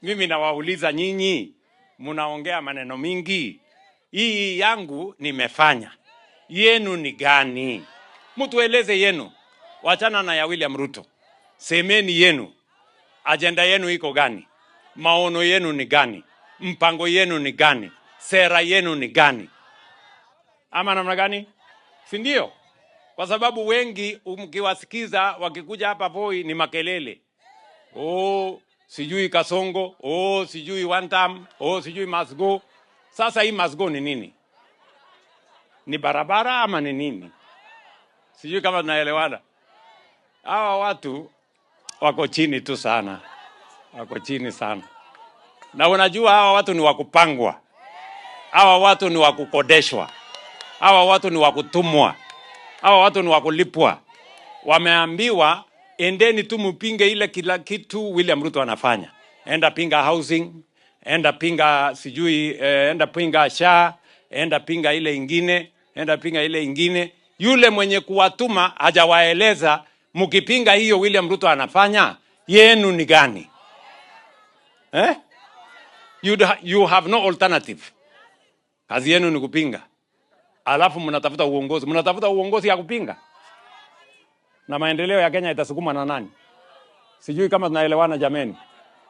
Mimi nawauliza nyinyi, mnaongea maneno mingi. Hii yangu nimefanya. Yenu ni gani? Mtueleze yenu. Wachana na ya William Ruto. Semeni yenu. Agenda yenu iko gani? Maono yenu ni gani? Mpango yenu ni gani? Sera yenu ni gani? Ama namna gani? Si ndio? Kwa sababu wengi mkiwasikiza wakikuja hapa Voi ni makelele. Oh, sijui Kasongo, oh, sijui one time, oh, sijui must go. Sasa hii must go ni nini? Ni barabara ama ni nini? Sijui kama tunaelewana. Hawa watu wako chini tu sana. Wako chini sana. Na unajua hawa watu ni wakupangwa. Hawa watu ni wakukodeshwa. Hawa watu ni wakutumwa. Hawa watu ni wakulipwa. Wameambiwa endeni tu mpinge ile kila kitu William Ruto anafanya. Enda pinga housing, enda pinga sijui, enda pinga SHA, enda pinga ile ingine, enda pinga ile ingine. Yule mwenye kuwatuma hajawaeleza mkipinga hiyo William Ruto anafanya yenu ni gani? You have no alternative. Kazi yenu ni kupinga. Alafu mnatafuta uongozi. Mnatafuta uongozi ya kupinga. Na maendeleo ya Kenya itasukuma na nani? Sijui kama tunaelewana jameni.